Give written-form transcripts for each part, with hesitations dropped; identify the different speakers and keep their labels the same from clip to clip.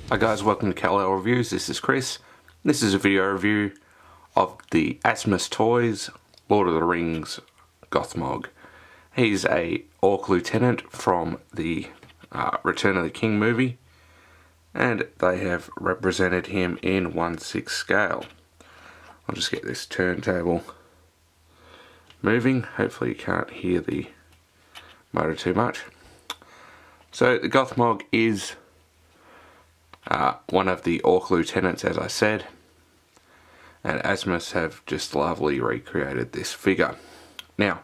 Speaker 1: Hi guys, welcome to Kal-El Reviews. This is Chris. This is a video review of the Asmus Toys Lord of the Rings Gothmog. He's a Orc Lieutenant from the Return of the King movie, and they have represented him in 1/6 scale. I'll just get this turntable moving. Hopefully you can't hear the motor too much. So the Gothmog is one of the Orc Lieutenants, as I said, and Asmus have just lovely recreated this figure. Now,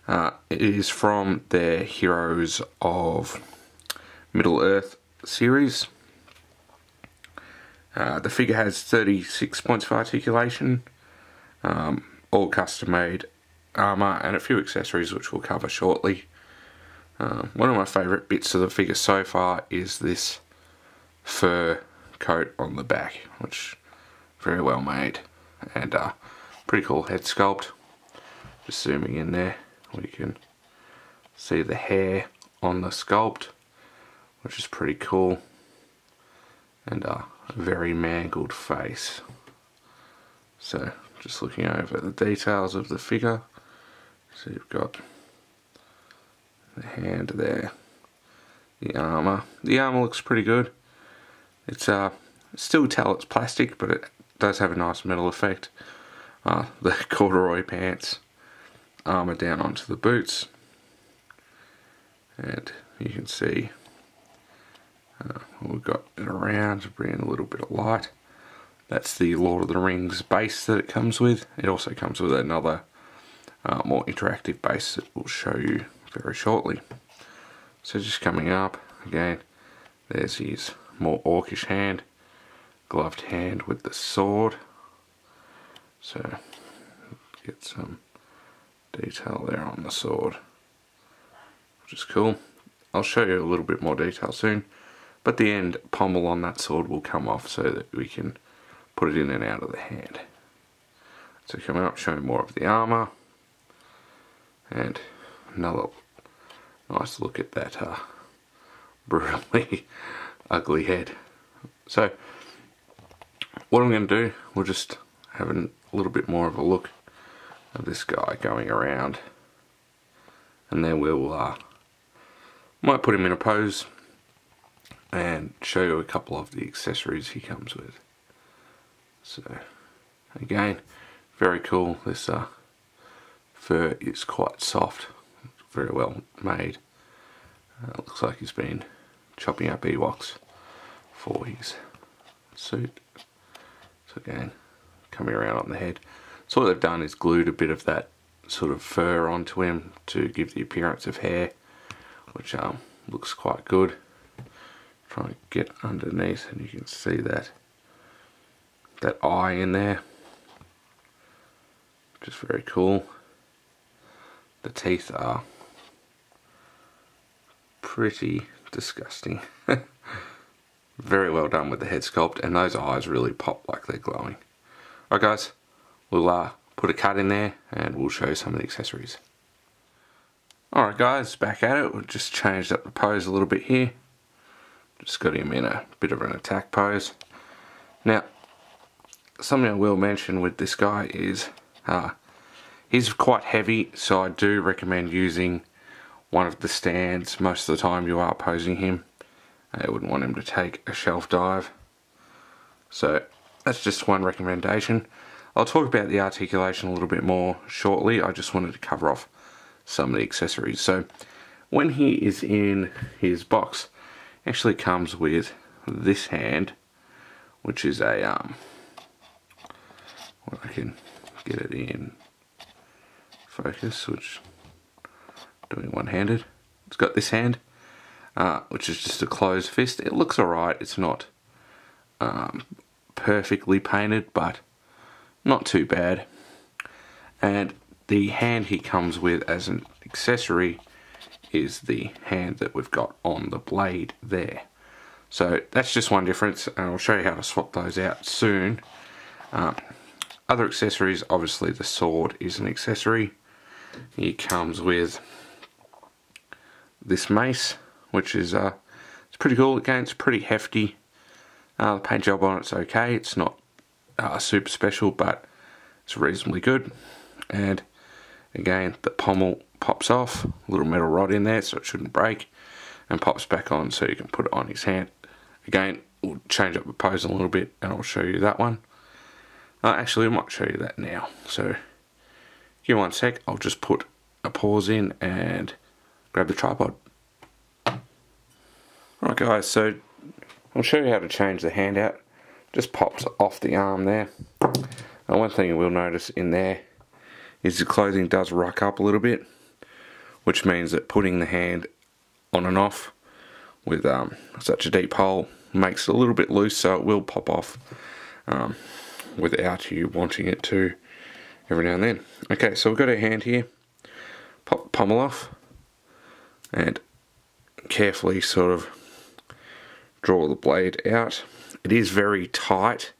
Speaker 1: it is from their Heroes of Middle-earth series. The figure has 36 points of articulation, all custom-made armour and a few accessories which we'll cover shortly. One of my favourite bits of the figure so far is this fur coat on the back, which very well made, and pretty cool head sculpt. Just zooming in there, we can see the hair on the sculpt, which is pretty cool, and a very mangled face. So just looking over the details of the figure, so you've got the hand there, the armour. The armour looks pretty good. It's still tell it's plastic, but it does have a nice metal effect. The corduroy pants, armour down onto the boots, and you can see we've got it around to bring in a little bit of light. That's the Lord of the Rings base that it comes with. It also comes with another more interactive base that we'll show you very shortly. So just coming up again, there's his more orcish hand, gloved hand with the sword. So get some detail there on the sword, which is cool. I'll show you a little bit more detail soon, but the end pommel on that sword will come off so that we can put it in and out of the hand. So coming up, showing more of the armour, and another nice look at that brutally ugly head. So what I'm going to do, we'll just have a little bit more of a look of this guy going around, and then we'll might put him in a pose and show you a couple of the accessories he comes with. So again, very cool. This fur is quite soft, very well made. Looks like he's been chopping up Ewoks for his suit. So again, coming around on the head. So what they've done is glued a bit of that sort of fur onto him to give the appearance of hair, which looks quite good. Try and get underneath, and you can see that eye in there, which is very cool. The teeth are pretty disgusting. Very well done with the head sculpt, and those eyes really pop like they're glowing. Alright guys, we'll put a cut in there and we'll show you some of the accessories. Alright guys, back at it. We've just changed up the pose a little bit here. Just got him in a bit of an attack pose. Now, something I will mention with this guy is he's quite heavy, so I do recommend using one of the stands most of the time you are posing him. I wouldn't want him to take a shelf dive. So that's just one recommendation. I'll talk about the articulation a little bit more shortly. I just wanted to cover off some of the accessories. So when he is in his box, it actually comes with this hand, which is a well, I can get it in focus, which doing one-handed. It's got this hand, which is just a closed fist. It looks alright. It's not perfectly painted, but not too bad. And the hand he comes with as an accessory is the hand that we've got on the blade there. So that's just one difference, and I'll show you how to swap those out soon. Other accessories, obviously the sword is an accessory. He comes with this mace, which is it's pretty cool. Again, it's pretty hefty. The paint job on it's okay. It's not super special, but it's reasonably good. And again, the pommel pops off, a little metal rod in there so it shouldn't break, and pops back on so you can put it on his hand. Again, we'll change up the pose a little bit and I'll show you that one. Actually, I might show you that now. So give me one sec, I'll just put a pause in and grab the tripod. Alright guys, so I'll show you how to change the hand out. Just pops off the arm there. And one thing you will notice in there is the clothing does ruck up a little bit, which means that putting the hand on and off with such a deep hole makes it a little bit loose, so it will pop off without you wanting it to every now and then. Okay, so we've got our hand here. Pop the pommel off and carefully sort of draw the blade out. It is very tight,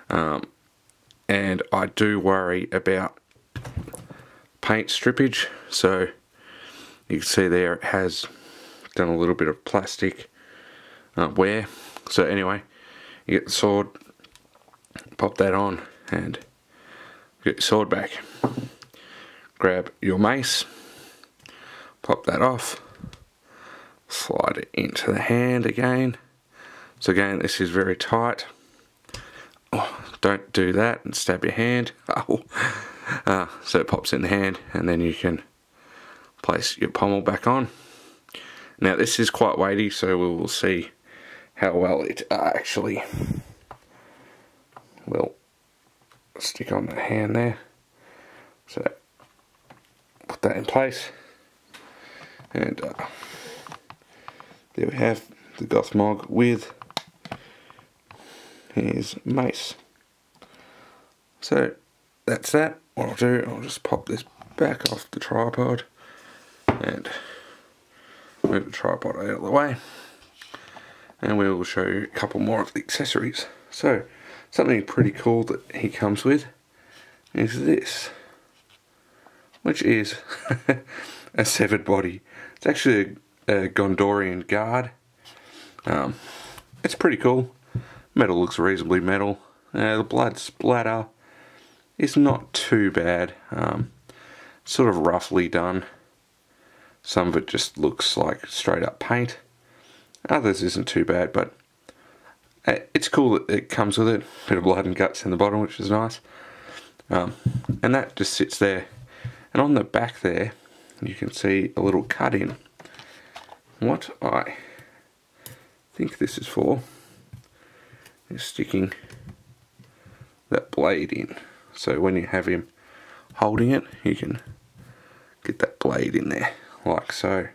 Speaker 1: and I do worry about paint strippage. So you can see there it has done a little bit of plastic wear. So anyway, you get the sword, pop that on and get your sword back. Grab your mace, pop that off, slide it into the hand again. So again, this is very tight. Oh, don't do that and stab your hand. So it pops in the hand, and then you can place your pommel back on. Now this is quite weighty, so we will see how well it actually will stick on the hand there. So put that in place, and there we have the Gothmog with his mace. So that's that. What I'll do, I'll just pop this back off the tripod and move the tripod out of the way, and we will show you a couple more of the accessories. So something pretty cool that he comes with is this, which is a severed body. It's actually a Gondorian guard. It's pretty cool. Metal looks reasonably metal. The blood splatter is not too bad. Sort of roughly done. Some of it just looks like straight up paint. Others isn't too bad, but it's cool that it comes with it. Bit of blood and guts in the bottom, which is nice. And that just sits there. And on the back there, you can see a little cut in. What I think this is for is sticking that blade in. So when you have him holding it, you can get that blade in there, like so.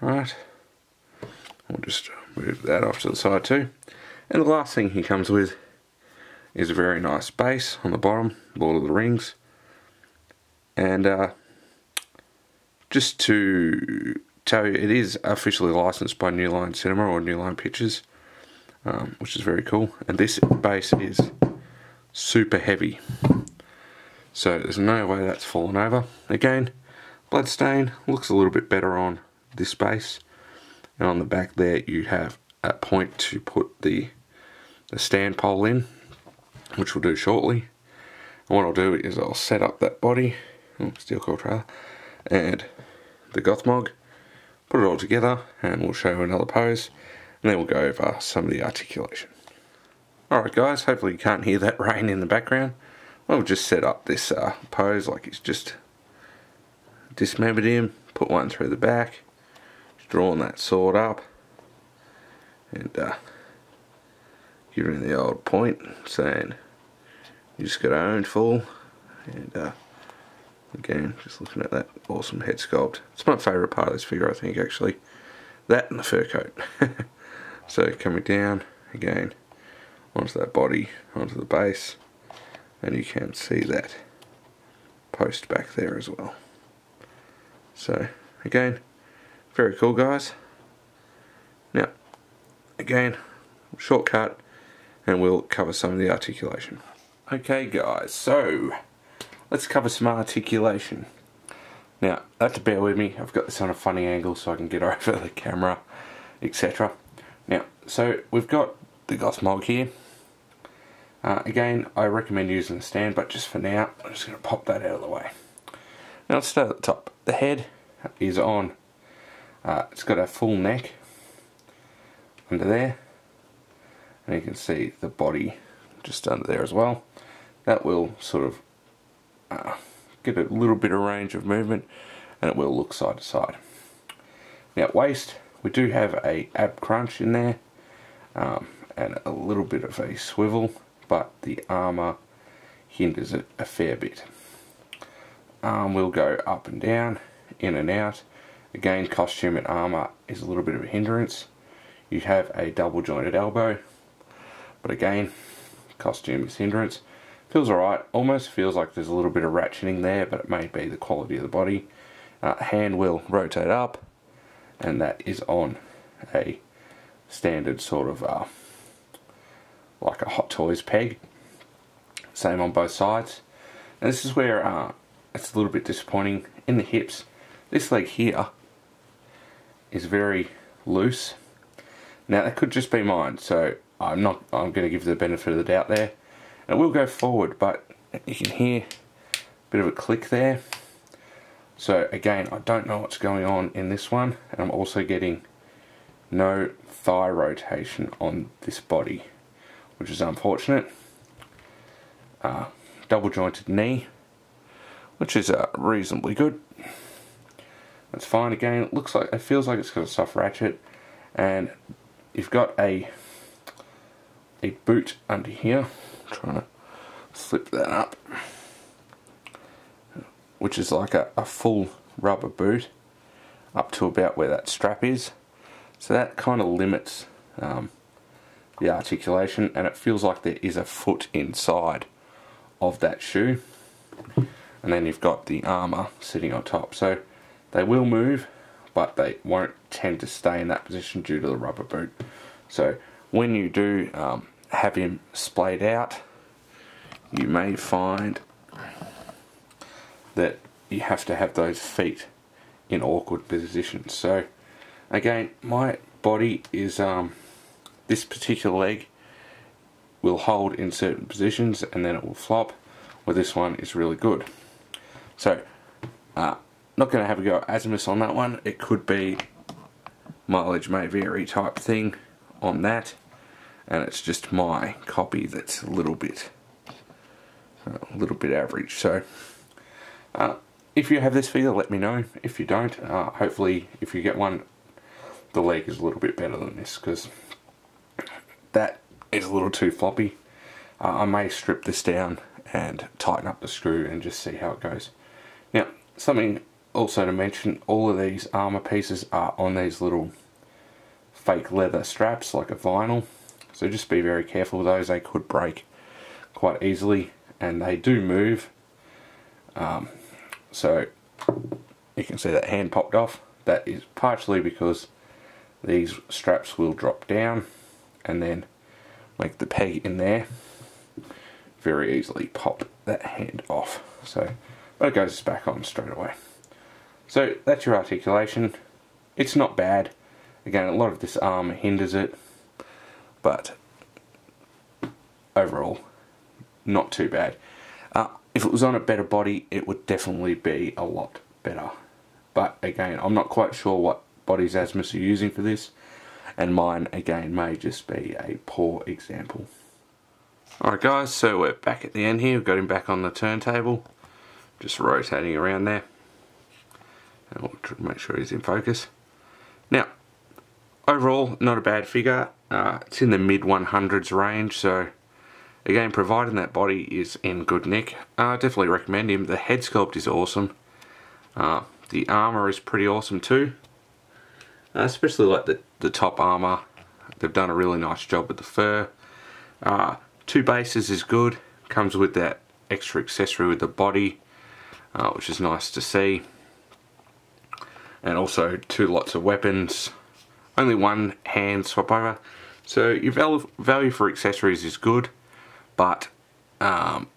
Speaker 1: Right. We'll just move that off to the side too. And the last thing he comes with is a very nice base on the bottom, Lord of the Rings. And just to tell you, it is officially licensed by New Line Cinema or New Line Pictures, which is very cool. And this base is super heavy, so there's no way that's fallen over. Again, bloodstain looks a little bit better on this base, and on the back there you have a point to put the stand pole in, which we'll do shortly. And what I'll do is I'll set up that body, steel coil trailer, and the Gothmog, put it all together, and we'll show you another pose, and then we'll go over some of the articulation. Alright guys, hopefully you can't hear that rain in the background. We'll just set up this pose like he's just dismembered him, put one through the back, drawing that sword up, and giving him the old point, saying you just got owned, fool. And again, just looking at that awesome head sculpt. It's my favourite part of this figure, I think, actually. That and the fur coat. So coming down again onto that body, onto the base, and you can see that post back there as well. So again, very cool guys. Now again, shortcut, and we'll cover some of the articulation. Okay guys, so let's cover some articulation. Now, have to bear with me, I've got this on a funny angle so I can get over the camera, etc. Now, so we've got the Gothmog here. Again, I recommend using the stand, but just for now, I'm just going to pop that out of the way. Now let's start at the top. The head is on. It's got a full neck under there, and you can see the body just under there as well. That will sort of get a little bit of range of movement, and it will look side to side. Now waist, we do have a ab crunch in there, and a little bit of a swivel, but the armour hinders it a fair bit. Arm will go up and down, in and out. Again, costume and armour is a little bit of a hindrance. You have a double jointed elbow, but again, costume is hindrance. Feels alright, almost feels like there's a little bit of ratcheting there, but it may be the quality of the body. Hand will rotate up, and that is on a standard sort of like a Hot Toys peg. Same on both sides. And this is where it's a little bit disappointing. In the hips, this leg here is very loose. Now that could just be mine, so I'm going to give the benefit of the doubt there. And it will go forward, but you can hear a bit of a click there. So again, I don't know what's going on in this one, and I'm also getting no thigh rotation on this body, which is unfortunate. Double jointed knee, which is reasonably good. That's fine. Again, it feels like it's got a soft ratchet, and you've got a boot under here. I'm trying to slip that up, which is like a full rubber boot up to about where that strap is. So that kind of limits the articulation, and it feels like there is a foot inside of that shoe. And then you've got the armour sitting on top. So they will move, but they won't tend to stay in that position due to the rubber boot. So when you do have him splayed out, you may find that you have to have those feet in awkward positions. So again, my body is this particular leg will hold in certain positions and then it will flop, where this one is really good. So not going to have a go at Asmus on that one. It could be mileage may vary type thing on that, and it's just my copy that's a little bit average. So if you have this figure, let me know. If you don't, hopefully if you get one, the leg is a little bit better than this, because that is a little too floppy. I may strip this down and tighten up the screw and just see how it goes. Now, something also to mention, all of these armour pieces are on these little fake leather straps, like a vinyl. So just be very careful with those. They could break quite easily, and they do move. So you can see that hand popped off. That is partially because these straps will drop down and then make the peg in there very easily pop that hand off. So, but it goes back on straight away. So that's your articulation. It's not bad. Again, a lot of this arm hinders it, but overall, not too bad. If it was on a better body, it would definitely be a lot better. But again, I'm not quite sure what bodies Asmus are using for this, and mine again may just be a poor example. Alright guys, so we're back at the end here. We've got him back on the turntable, just rotating around there, and we'll try to make sure he's in focus. Now, overall, not a bad figure. It's in the mid 100s range, so again, providing that body is in good nick, I definitely recommend him. The head sculpt is awesome. The armour is pretty awesome too, especially like the top armour. They've done a really nice job with the fur. 2 bases is good. Comes with that extra accessory with the body, which is nice to see. And also 2 lots of weapons. Only 1 hand swap over. So your value for accessories is good, but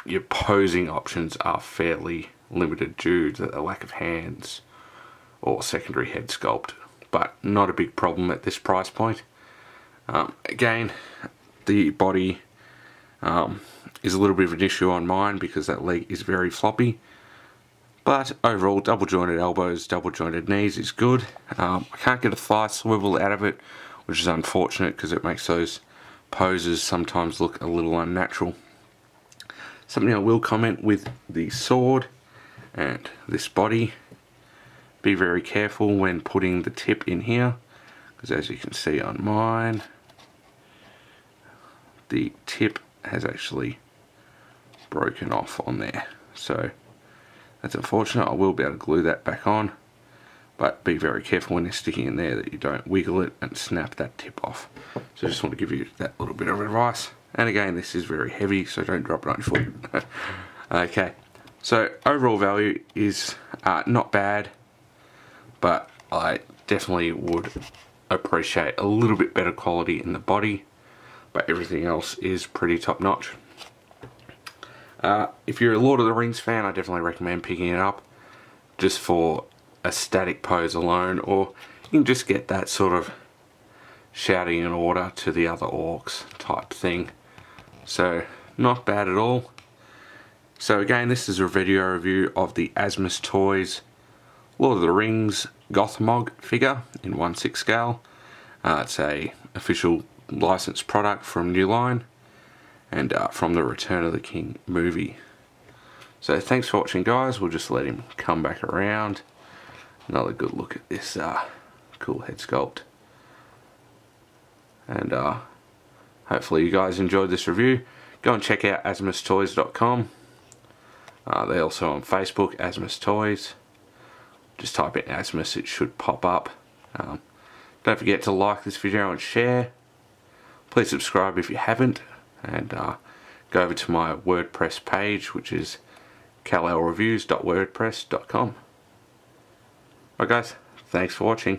Speaker 1: your posing options are fairly limited due to the lack of hands or secondary head sculpt. But not a big problem at this price point. Again, the body is a little bit of an issue on mine because that leg is very floppy. But overall, double jointed elbows, double jointed knees is good. I can't get a thigh swivel out of it, which is unfortunate because it makes those poses sometimes look a little unnatural. Something I will comment with the sword and this body, be very careful when putting the tip in here, because as you can see on mine, the tip has actually broken off on there. So that's unfortunate. I will be able to glue that back on, but be very careful when you're sticking in there that you don't wiggle it and snap that tip off. So I just want to give you that little bit of advice. And again, this is very heavy, so don't drop it on your foot. Okay, so overall value is not bad, but I definitely would appreciate a little bit better quality in the body, but everything else is pretty top notch. If you're a Lord of the Rings fan, I definitely recommend picking it up just for a static pose alone, or you can just get that sort of shouting an order to the other orcs type thing. So not bad at all. So again, this is a video review of the Asmus Toys Lord of the Rings Gothmog figure in 1/6 scale. It's a official licensed product from New Line and from the Return of the King movie. So thanks for watching, guys. We'll just let him come back around. Another good look at this cool head sculpt. And hopefully you guys enjoyed this review. Go and check out asmustoys.com. They're also on Facebook, Asmus Toys. Just type in Asmus, it should pop up. Don't forget to like this video and share. Please subscribe if you haven't. And go over to my WordPress page, which is kal-el reviews.wordpress.com. Alright guys, thanks for watching.